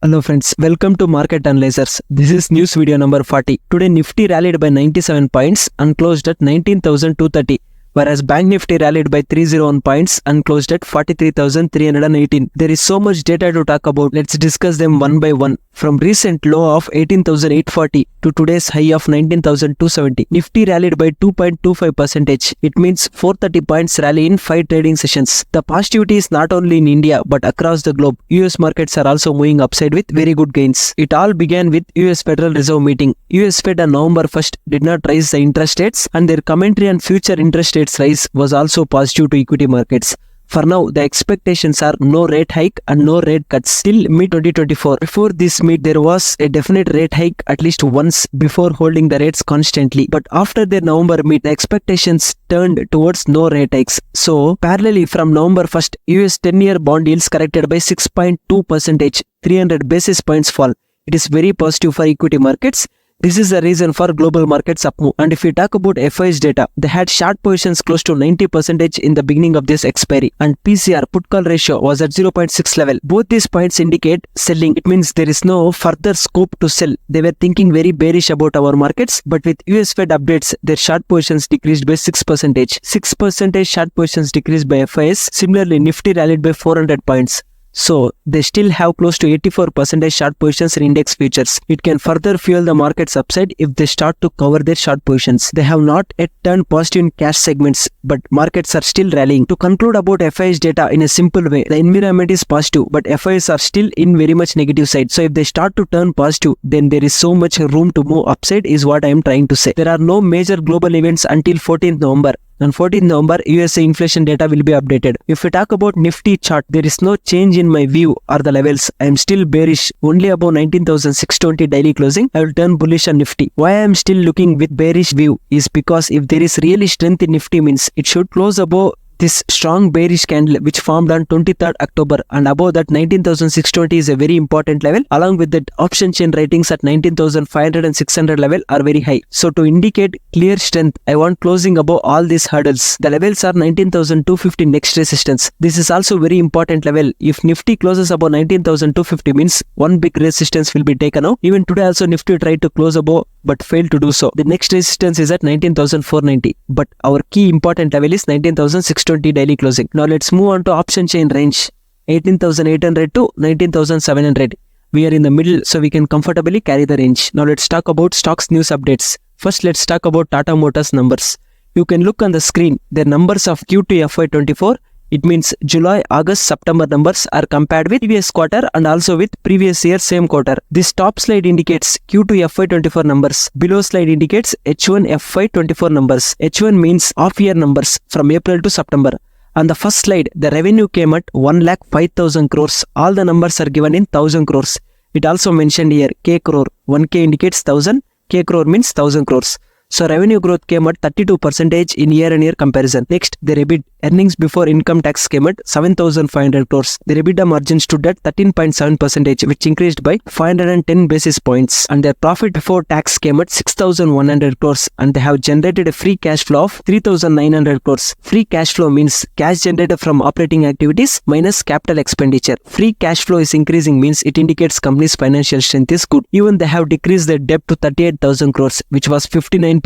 Hello friends, welcome to Market Analyzers. This is news video number 40. Today Nifty rallied by 97 points and closed at 19,230. Whereas Bank Nifty rallied by 301 points and closed at 43,318. There is so much data to talk about. Let's discuss them one by one. From recent low of 18,840 to today's high of 19,270. Nifty rallied by 2.25%. It means 430 points rally in 5 trading sessions. The positivity is not only in India but across the globe. US markets are also moving upside with very good gains. It all began with US Federal Reserve meeting. US Fed on November 1st did not raise the interest rates, and their commentary on future interest rates rise was also positive to equity markets. For now, the expectations are no rate hike and no rate cuts till mid-2024. Before this meet, there was a definite rate hike at least once before holding the rates constantly. But after their November meet, the expectations turned towards no rate hikes. So, parallelly from November 1st, US 10-year bond yields corrected by 6.2%, 300 basis points fall. It is very positive for equity markets. This is the reason for global markets up move. And if we talk about FI's data, they had short positions close to 90% in the beginning of this expiry, and PCR put call ratio was at 0.6 level. Both these points indicate selling. It means there is no further scope to sell. They were thinking very bearish about our markets, but with US Fed updates, their short positions decreased by 6%. 6% short positions decreased by FIs. Similarly, Nifty rallied by 400 points. So, they still have close to 84% short positions in index futures. It can further fuel the market's upside if they start to cover their short positions. They have not yet turned positive in cash segments, but markets are still rallying. To conclude about FI's data in a simple way, the environment is positive, but FIs are still in very much negative side. So, if they start to turn positive, then there is so much room to move upside is what I am trying to say. There are no major global events until 14th November. On 14th November, USA inflation data will be updated. If we talk about Nifty chart, there is no change in my view or the levels. I am still bearish. Only above 19,620 daily closing, I will turn bullish on Nifty. Why I am still looking with bearish view is because if there is really strength in Nifty means it should close above this strong bearish candle which formed on 23rd October, and above that 19,620 is a very important level. Along with that, option chain ratings at 19,500 and 600 level are very high. So to indicate clear strength, I want closing above all these hurdles. The levels are 19,250 next resistance. This is also very important level. If Nifty closes above 19,250 means one big resistance will be taken out. Even today also Nifty tried to close above but failed to do so. The next resistance is at 19,490. But our key important level is 19,620 daily closing. Now let's move on to option chain range 18,800 to 19,700. We are in the middle, so we can comfortably carry the range. Now let's talk about stocks news updates. First, let's talk about Tata Motors numbers. You can look on the screen. Their numbers of Q2 FY24. It means July, August, September numbers are compared with previous quarter and also with previous year same quarter. This top slide indicates Q2 FY24 numbers. Below slide indicates H1 FY24 numbers. H1 means off year numbers from April to September. On the first slide, the revenue came at 1,05,000 crores. All the numbers are given in 1000 crores. It also mentioned here K crore. 1K indicates 1000. K crore means 1000 crores. So revenue growth came at 32% in year-on-year comparison. Next, their EBIT, earnings before income tax, came at 7,500 crores. Their EBITDA margin stood at 13.7%, which increased by 510 basis points. And their profit before tax came at 6,100 crores. And they have generated a free cash flow of 3,900 crores. Free cash flow means cash generated from operating activities minus capital expenditure. Free cash flow is increasing means it indicates company's financial strength is good. Even they have decreased their debt to 38,000 crores, which was 59,900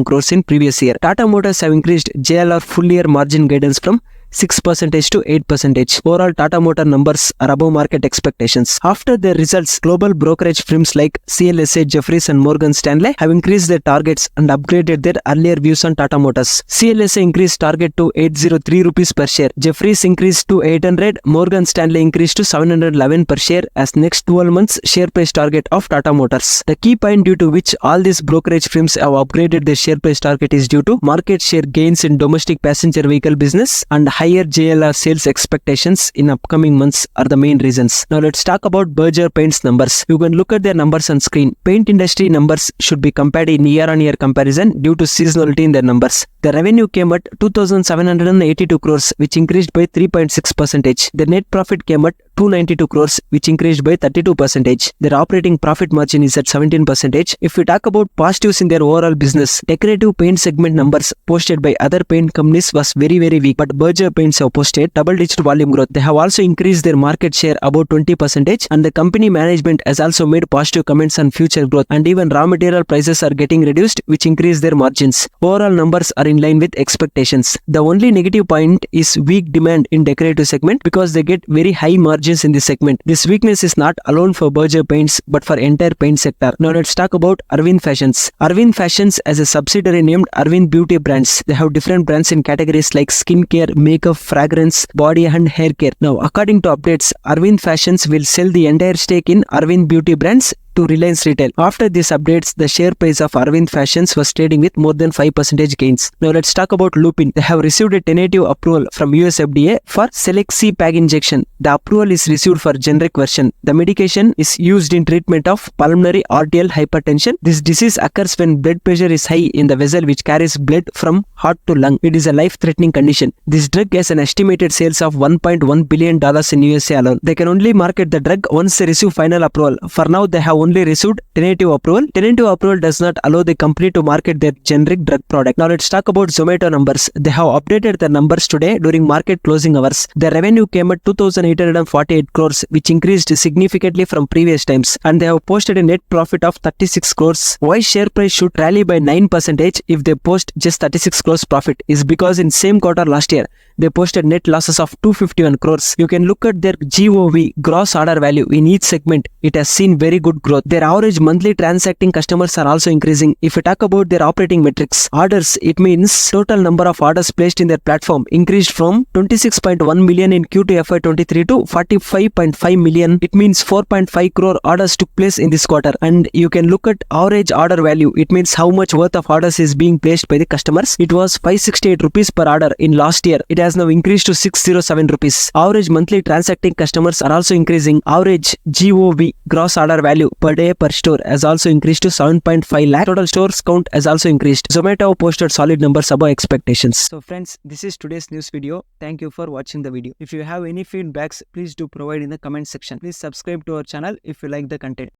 crores in previous year. Tata Motors have increased JLR full year margin guidance from 6% to 8%. Overall, Tata Motor numbers are above market expectations. After their results, global brokerage firms like CLSA, Jefferies and Morgan Stanley have increased their targets and upgraded their earlier views on Tata Motors. CLSA increased target to 803 rupees per share. Jefferies increased to 800. Morgan Stanley increased to 711 per share as next 12 months share price target of Tata Motors. The key point due to which all these brokerage firms have upgraded their share price target is due to market share gains in domestic passenger vehicle business and higher JLR sales expectations in upcoming months are the main reasons. Now let's talk about Berger Paints numbers. You can look at their numbers on screen. Paint industry numbers should be compared in year-on-year comparison due to seasonality in their numbers. The revenue came at 2,782 crores, which increased by 3.6%. The net profit came at 292 crores, which increased by 32%. Their operating profit margin is at 17%. If we talk about positives in their overall business, decorative paint segment numbers posted by other paint companies was very weak, but Berger Paints have posted double-digit volume growth. They have also increased their market share about 20%, and the company management has also made positive comments on future growth, and even raw material prices are getting reduced, which increase their margins. Overall numbers are in line with expectations. The only negative point is weak demand in decorative segment because they get very high margins in this segment. This weakness is not alone for Berger Paints but for entire paint sector. Now let's talk about Arvind Fashions. Arvind Fashions as a subsidiary named Arvind Beauty Brands. They have different brands in categories like skincare, makeup, fragrance, body and hair care. Now according to updates, Arvind Fashions will sell the entire stake in Arvind Beauty Brands to Reliance Retail. After these updates, the share price of Arvind Fashions was trading with more than 5% gains. Now let's talk about Lupin. They have received a tentative approval from US FDA for Select C PAG injection. The approval is received for generic version. The medication is used in treatment of pulmonary arterial hypertension. This disease occurs when blood pressure is high in the vessel which carries blood from heart to lung. It is a life-threatening condition. This drug has an estimated sales of $1.1 billion in USA alone. They can only market the drug once they receive final approval. For now, they have only received tentative approval. Tentative approval does not allow the company to market their generic drug product. Now let's talk about ZOMATO numbers. They have updated their numbers today during market closing hours. Their revenue came at 2,848 crores, which increased significantly from previous times, and they have posted a net profit of 36 crores. Why share price should rally by 9% if they post just 36 crores profit is because in same quarter last year, they posted net losses of 251 crores. You can look at their GOV, gross order value, in each segment. It has seen very good growth. Their average monthly transacting customers are also increasing. If we talk about their operating metrics, orders, it means total number of orders placed in their platform increased from 26.1 million in Q2 FY23 to 45.5 million. It means 4.5 crore orders took place in this quarter. And you can look at average order value. It means how much worth of orders is being placed by the customers. It was 568 rupees per order in last year. It has now increased to 607 rupees. Average monthly transacting customers are also increasing. Average GOV, gross order value per day per store, has also increased to 7.5 lakh. Total stores count has also increased. ZOMATO posted solid numbers above expectations. So friends, this is today's news video. Thank you for watching the video. If you have any feedbacks, please do provide in the comment section. Please subscribe to our channel if you like the content.